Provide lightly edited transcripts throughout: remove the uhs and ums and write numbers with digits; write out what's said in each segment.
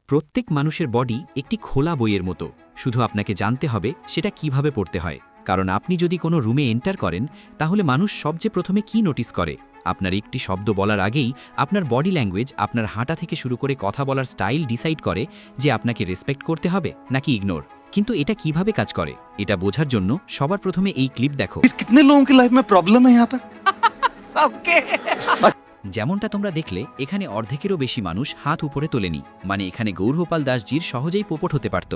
প্রত্যেক মানুষের বডি একটি খোলা বইয়ের মতো, শুধু আপনাকে জানতে হবে সেটা কিভাবে পড়তে হয়। কারণ আপনি যদি কোনো রুমে এন্টার করেন, তাহলে মানুষ সবচেয়ে প্রথমে কি নোটিস করে? আপনার একটি শব্দ বলার আগেই আপনার বডি ল্যাঙ্গুয়েজ, আপনার হাঁটা থেকে শুরু করে কথা বলার স্টাইল ডিসাইড করে যে আপনাকে রেসপেক্ট করতে হবে নাকি ইগনোর। কিন্তু এটা কিভাবে কাজ করে এটা বোঝার জন্য সবার প্রথমে এই ক্লিপ দেখো। कितने लोगों की लाइफ में प्रॉब्लम है यहाँ पर सबके যেমনটা তোমরা দেখলে, এখানে অর্ধেকেরও বেশি মানুষ হাত উপরে তোলেনি। মানে এখানে গৌরগোপাল দাসজির সহজেই পোপট হতে পারত,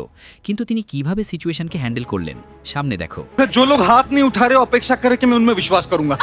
কিন্তু তিনি কিভাবে সিচুয়েশনকে হ্যান্ডেল করলেন সামনে দেখো। जो लोग हाथ नहीं उठा रहे अपेक्षा करें कि मैं उनमें विश्वास करूंगा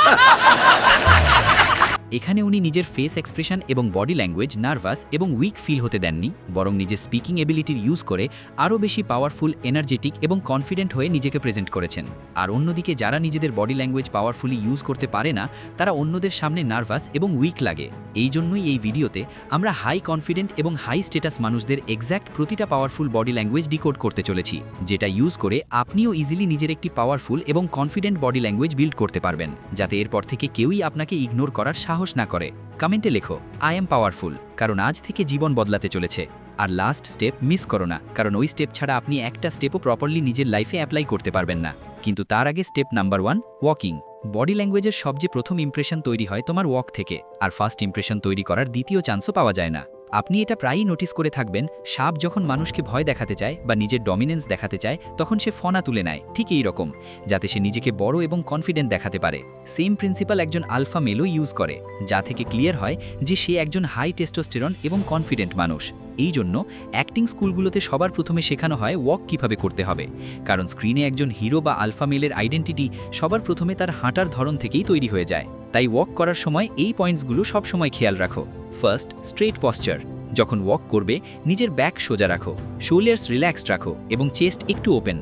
এখানে উনি নিজের ফেস এক্সপ্রেশন এবং বডি ল্যাঙ্গুয়েজ নার্ভাস এবং উইক ফিল হতে দেননি, বরং নিজের স্পিকিং এবিলিটির ইউজ করে আরও বেশি পাওয়ারফুল, এনার্জেটিক এবং কনফিডেন্ট হয়ে নিজেকে প্রেজেন্ট করেছেন। আর অন্যদিকে যারা নিজেদের বডি ল্যাঙ্গুয়েজ পাওয়ারফুলি ইউজ করতে পারে না, তারা অন্যদের সামনে নার্ভাস এবং উইক লাগে। এই জন্যই এই ভিডিওতে আমরা হাই কনফিডেন্ট এবং হাই স্ট্যাটাস মানুষদের এক্স্যাক্ট প্রতিটা পাওয়ারফুল বডি ল্যাঙ্গুয়েজ ডিকোড করতে চলেছি, যেটা ইউজ করে আপনিও ইজিলি নিজের একটি পাওয়ারফুল এবং কনফিডেন্ট বডি ল্যাঙ্গুয়েজ বিল্ড করতে পারবেন, যাতে এরপর থেকে কেউই আপনাকে ইগনোর করার সাহস না করে। কমেন্টে লেখো আই এম পাওয়ারফুল, কারণ আজ থেকে জীবন বদলাতে চলেছে। আর লাস্ট স্টেপ মিস করো না, কারণ ওই স্টেপ ছাড়া আপনি একটা স্টেপও প্রপারলি নিজের লাইফে অ্যাপ্লাই করতে পারবেন না। কিন্তু তার আগে স্টেপ নাম্বার 1, ওয়াকিং। বডি ল্যাঙ্গুয়েজের সবচেয়ে প্রথম ইমপ্রেশন তৈরি হয় তোমার ওয়াক থেকে, আর ফার্স্ট ইমপ্রেশন তৈরি করার দ্বিতীয় চান্সও পাওয়া যায় না। আপনি এটা প্রায়ই নোটিস করে থাকবেন, সাপ যখন মানুষকে ভয় দেখাতে চায় বা নিজের ডমিনেন্স দেখাতে চায়, তখন সে ফনা তুলে নেয়, ঠিক এই রকম, যাতে সে নিজেকে বড় এবং কনফিডেন্ট দেখাতে পারে। সেম প্রিন্সিপাল একজন আলফা মেলও ইউজ করে, যা থেকে ক্লিয়ার হয় যে সে একজন হাই টেস্টোস্টেরন এবং কনফিডেন্ট মানুষ। এই জন্য অ্যাক্টিং স্কুলগুলোতে সবার প্রথমে শেখানো হয় ওয়াক কিভাবে করতে হবে, কারণ স্ক্রিনে একজন হিরো বা আলফা মেলের আইডেন্টিটি সবার প্রথমে তার হাঁটার ধরন থেকেই তৈরি হয়ে যায়। তাই ওয়াক করার সময় এই পয়েন্টসগুলো সবসময় খেয়াল রাখো। First, straight posture. যখন ওয়াক করবে, নিজের ব্যাক সোজা রাখো, শোল্ডার্স রিল্যাক্সড রাখো এবং চেস্ট একটু ওপেন।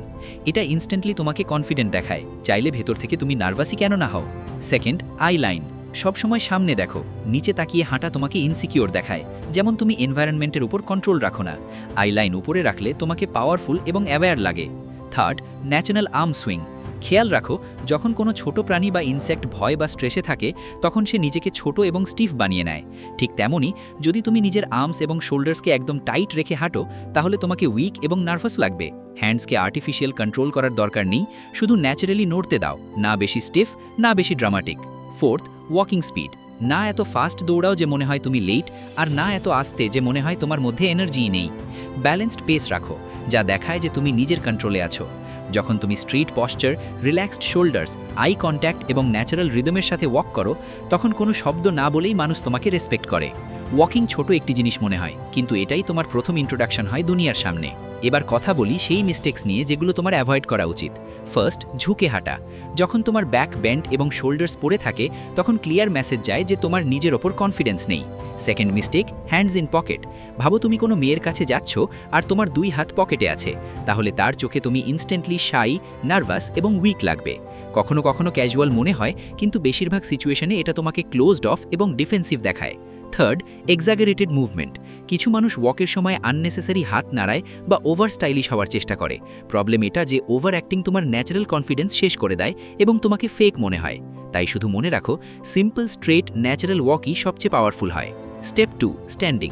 এটা ইনস্ট্যান্টলি তোমাকে কনফিডেন্ট দেখায়, চাইলে ভেতর থেকে তুমি নার্ভাসই কেন না হও। Second, I line. সবসময় সামনে দেখো, নিচে তাকিয়ে হাঁটা তোমাকে ইনসিকিউর দেখায়, যেমন তুমি এনভায়রনমেন্টের উপর কন্ট্রোল রাখো না। আই লাইন উপরে রাখলে তোমাকে পাওয়ারফুল এবং অ্যাওয়্যার লাগে। Third, natural arm swing. খেয়াল রাখো, যখন কোনো ছোট প্রাণী বা ইনসেক্ট ভয় বা স্ট্রেসে থাকে, তখন সে নিজেকে ছোট এবং স্টিফ বানিয়ে নেয়। ঠিক তেমনই, যদি তুমি নিজের আর্মস এবং শোল্ডার্সকে একদম টাইট রেখে হাঁটো, তাহলে তোমাকে উইক এবং নার্ভাস লাগবে। হ্যান্ডসকে আর্টিফিশিয়াল কন্ট্রোল করার দরকার নেই, শুধু ন্যাচারালি নড়তে দাও, না বেশি স্টিফ না বেশি ড্রামাটিক। Fourth, walking speed. না এত ফাস্ট দৌড়াও যে মনে হয় তুমি লেট, আর না এত আস্তে যে মনে হয় তোমার মধ্যে এনার্জিই নেই। ব্যালেন্সড পেস রাখো, যা দেখায় যে তুমি নিজের কন্ট্রোলে আছো। যখন তুমি straight posture, relaxed shoulders, eye contact এবং ন্যাচারাল রিদমের সাথে ওয়াক করো, তখন কোনো শব্দ না বলেই মানুষ তোমাকে রেসপেক্ট করে। ওয়াকিং ছোট একটি জিনিস মনে হয়, কিন্তু এটাই তোমার প্রথম ইন্ট্রোডাকশন হয় দুনিয়ার সামনে। এবার কথা বলি সেই মিস্টেক্স নিয়ে যেগুলো তোমার অ্যাভয়েড করা উচিত। ফার্স্ট, ঝুঁকে হাঁটা। যখন তোমার ব্যাক বেন্ড এবং শোল্ডার্স পড়ে থাকে, তখন ক্লিয়ার মেসেজ যায় যে তোমার নিজের ওপর কনফিডেন্স নেই। Second mistake, hands in pocket. ভাবো তুমি কোনো মেয়ের কাছে যাচ্ছ আর তোমার 2 হাত পকেটে আছে, তাহলে তার চোখে তুমি ইনস্ট্যান্টলি শাই, নার্ভাস এবং উইক লাগবে। কখনো কখনো ক্যাজুয়াল মনে হয়, কিন্তু বেশিরভাগ সিচুয়েশনে এটা তোমাকে ক্লোজড অফ এবং ডিফেন্সিভ দেখায়। Third, exaggerated movement. কিছু মানুষ ওয়াকের সময় আননেসেসারি হাত নাড়ায় বা ওভার স্টাইলিশ হওয়ার চেষ্টা করে। প্রবলেম এটা যে ওভার অ্যাক্টিং তোমার ন্যাচারাল কনফিডেন্স শেষ করে দেয় এবং তোমাকে ফেক মনে হয়। তাই শুধু মনে রাখো, সিম্পল স্ট্রেট ন্যাচারাল ওয়াকই সবচেয়ে পাওয়ারফুল হয়। Step 2, standing.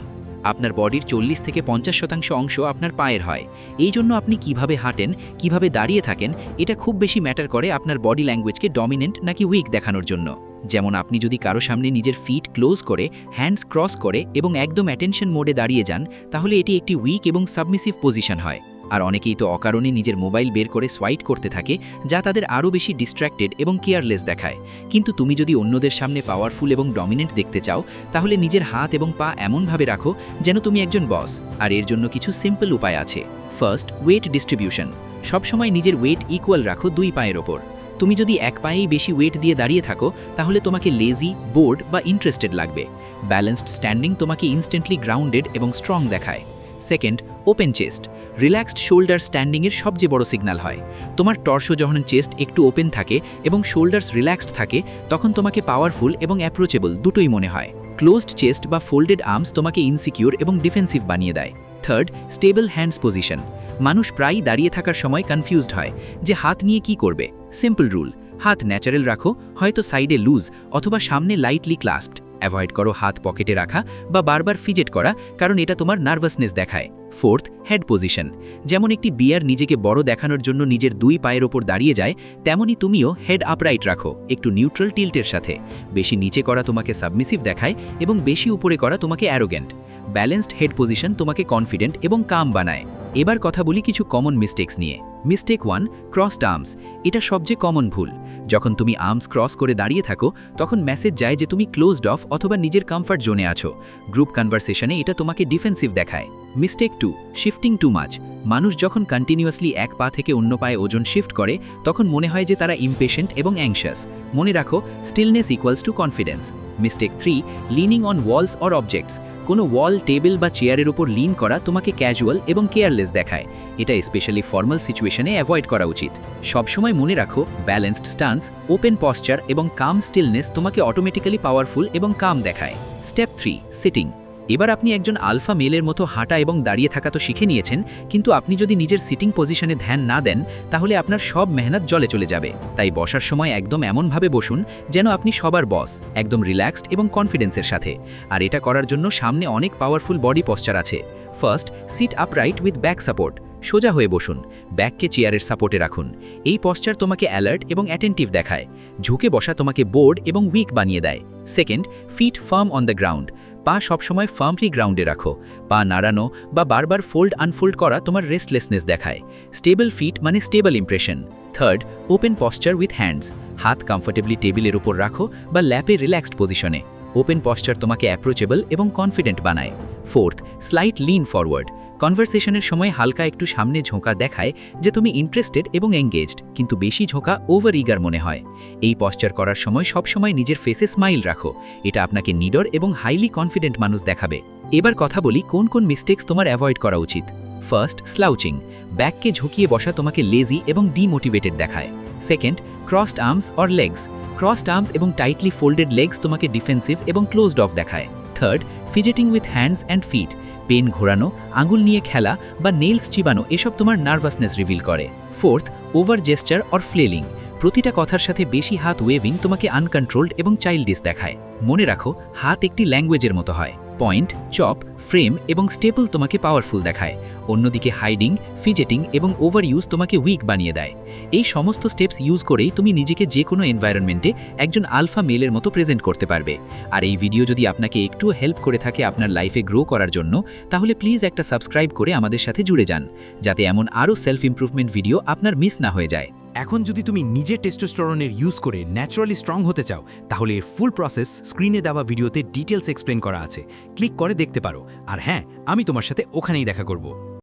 আপনার বডির 40 থেকে 50% অংশ আপনার পায়ের হয়। এই জন্য আপনি কিভাবে হাঁটেন, কিভাবে দাঁড়িয়ে থাকেন, এটা খুব বেশি ম্যাটার করে আপনার বডি ল্যাঙ্গুয়েজকে ডমিনেন্ট নাকি উইক দেখানোর জন্য। যেমন আপনি যদি কারো সামনে নিজের ফিট ক্লোজ করে, হ্যান্ডস ক্রস করে এবং একদম অ্যাটেনশন মোডে দাঁড়িয়ে যান, তাহলে এটি একটি উইক এবং সাবমিসিভ পজিশন হয়। আর অনেকেই তো অকারণে নিজের মোবাইল বের করে সোয়াইপ করতে থাকে, যা তাদের আরও বেশি ডিস্ট্র্যাক্টেড এবং কেয়ারলেস দেখায়। কিন্তু তুমি যদি অন্যদের সামনে পাওয়ারফুল এবং ডমিনেন্ট দেখতে চাও, তাহলে নিজের হাত এবং পা এমনভাবে রাখো যেন তুমি একজন বস। আর এর জন্য কিছু সিম্পল উপায় আছে। First, weight distribution. সবসময় নিজের ওয়েট ইকুয়াল রাখো 2 পায়ের ওপর। তুমি যদি এক পায়েই বেশি ওয়েট দিয়ে দাঁড়িয়ে থাকো, তাহলে তোমাকে লেজি, বোর্ড বা ইন্টারেস্টেড লাগবে। ব্যালেন্সড স্ট্যান্ডিং তোমাকে ইনস্ট্যান্টলি গ্রাউন্ডেড এবং স্ট্রং দেখায়। Second, open chest. Relaxed shoulder স্ট্যান্ডিংয়ের সবচেয়ে বড় সিগন্যাল হয়। তোমার টর্সো যখন চেস্ট একটু ওপেন থাকে এবং শোল্ডার্স রিল্যাক্সড থাকে, তখন তোমাকে পাওয়ারফুল এবং অ্যাপ্রোচেবল দুটোই মনে হয়। ক্লোজড চেস্ট বা ফোল্ডেড আর্মস তোমাকে ইনসিকিউর এবং ডিফেন্সিভ বানিয়ে দেয়। Third, stable hands position. মানুষ প্রায়ই দাঁড়িয়ে থাকার সময় কনফিউজড হয় যে হাত নিয়ে কি করবে। সিম্পল রুল, হাত ন্যাচারাল রাখো, হয়তো সাইডে লুজ অথবা সামনে লাইটলি ক্লাস্পড। অ্যাভয়েড করো হাত পকেটে রাখা বা বারবার ফিজেট করা, কারণ এটা তোমার নার্ভাসনেস দেখায়। Fourth, head position. যেমন একটি বিয়ার নিজেকে বড় দেখানোর জন্য নিজের 2 পায়ের ওপর দাঁড়িয়ে যায়, তেমনই তুমিও হেড আপরাইট রাখো, একটু নিউট্রাল টিল্টের সাথে। বেশি নিচে করা তোমাকে সাবমিসিভ দেখায় এবং বেশি উপরে করা তোমাকে অ্যারোগেন্ট। ব্যালেন্সড হেড পজিশন তোমাকে কনফিডেন্ট এবং কাম বানায়। এবার কথা বলি কিছু কমন মিস্টেক্স নিয়ে। Mistake 1, crossed arms. এটা সবচেয়ে কমন ভুল। যখন তুমি আর্মস ক্রস করে দাঁড়িয়ে থাকো, তখন মেসেজ যায় যে তুমি ক্লোজড অফ অথবা নিজের কমফর্ট জোনে আছো। গ্রুপ কনভারসেশনে এটা তোমাকে ডিফেন্সিভ দেখায়। Mistake 2, shifting too much. মানুষ যখন কন্টিনিউয়াসলি এক পা থেকে অন্য পায়ে ওজন শিফট করে, তখন মনে হয় যে তারা ইমপেশেন্ট এবং অ্যাংশাস। মনে রাখো, stillness equals to confidence. Mistake 3, leaning on walls or objects. কোনো ওয়াল, টেবিল বা চেয়ারের উপর লিন করা তোমাকে ক্যাজুয়াল এবং কেয়ারলেস দেখায়। এটা স্পেশালি ফর্মাল সিচুয়েশনে অ্যাভয়েড করা উচিত। সবসময় মনে রাখো, ব্যালেন্সড স্টান্স, ওপেন পশ্চার এবং কাম স্টিলনেস তোমাকে অটোমেটিক্যালি পাওয়ারফুল এবং কাম দেখায়। Step 3, sitting. এবার আপনি একজন আলফা মেলের মতো হাঁটা এবং দাঁড়িয়ে থাকা তো শিখে নিয়েছেন, কিন্তু আপনি যদি নিজের সিটিং পজিশনে ধ্যান না দেন, তাহলে আপনার সব মেহনত জলে চলে যাবে। তাই বসার সময় একদম এমনভাবে বসুন যেন আপনি সবার বস, একদম রিল্যাক্সড এবং কনফিডেন্সের সাথে। আর এটা করার জন্য সামনে অনেক পাওয়ারফুল বডি পশ্চার আছে। First, sit upright with back support. সোজা হয়ে বসুন, ব্যাককে চেয়ারের সাপোর্টে রাখুন। এই পশ্চার তোমাকে অ্যালার্ট এবং অ্যাটেন্টিভ দেখায়। ঝুঁকে বসা তোমাকে বোর্ড এবং উইক বানিয়ে দেয়। Second, feet firm on the ground. পা সবসময় ফার্মলি গ্রাউন্ডে রাখো। পা নাড়ানো বা বারবার ফোল্ড আনফোল্ড করা তোমার রেস্টলেসনেস দেখায়। স্টেবল ফিট মানে stable impression. Third, open posture with hands. হাত কমফোর্টেবলি টেবিলের উপর রাখো বা ল্যাপে রিল্যাক্সড পজিশনে। ওপেন পশ্চার তোমাকে অ্যাপ্রোচেবল এবং কনফিডেন্ট বানায়। Fourth, slight lean forward. কনভারসেশনের সময় হালকা একটু সামনে ঝোঁকা দেখায় যে তুমি ইন্টারেস্টেড এবং এঙ্গেজড, কিন্তু বেশি ঝোঁকা ওভার ইগার মনে হয়। এই পশ্চার করার সময় সবসময় নিজের ফেসে স্মাইল রাখো। এটা আপনাকে নিডর এবং হাইলি কনফিডেন্ট মানুষ দেখাবে। এবার কথা বলি কোন কোন মিস্টেক্স তোমার অ্যাভয়েড করা উচিত। ফার্স্ট, স্লাউচিং। ব্যাককে ঝুঁকিয়ে বসা তোমাকে লেজি এবং ডিমোটিভেটেড দেখায়। Second, crossed arms or legs. Crossed arms এবং টাইটলি ফোল্ডেড লেগস তোমাকে ডিফেন্সিভ এবং ক্লোজড অফ দেখায়। Third, fidgeting with hands and feet. Pen ঘোরানো, আঙুল নিয়ে খেলা বা নেইলস চিবানো এসব তোমার নার্ভাসনেস রিভিল করে। Fourth, over gesture or flailing. প্রতিটা কথার সাথে বেশি হাত ওয়েভিং তোমাকে আনকন্ট্রোলড এবং চাইল্ডিশ দেখায়। মনে রাখো, হাত একটি ল্যাঙ্গুয়েজের মতো হয়। পয়েন্ট, চপ, ফ্রেম এবং স্টেপল তোমাকে পাওয়ারফুল দেখায়। অন্যদিকে হাইডিং, ফিজেটিং এবং ওভার ইউজ তোমাকে উইক বানিয়ে দেয়। এই সমস্ত স্টেপস ইউজ করেই তুমি নিজেকে যে কোনো এনভায়রনমেন্টে একজন আলফা মেলের মতো প্রেজেন্ট করতে পারবে। আর এই ভিডিও যদি আপনাকে একটুও হেল্প করে থাকে আপনার লাইফে গ্রো করার জন্য, তাহলে প্লিজ একটা সাবস্ক্রাইব করে আমাদের সাথে জুড়ে যান, যাতে এমন আরও সেলফ ইমপ্রুভমেন্ট ভিডিও আপনার মিস না হয়ে যায়। এখন যদি তুমি নিজের টেস্টোস্টেরনের ইউজ করে ন্যাচারালি স্ট্রং হতে চাও, তাহলে এর ফুল প্রসেস স্ক্রিনে দেওয়া ভিডিওতে ডিটেলস এক্সপ্লেন করা আছে। ক্লিক করে দেখতে পারো। আর হ্যাঁ, আমি তোমার সাথে ওখানেই দেখা করব।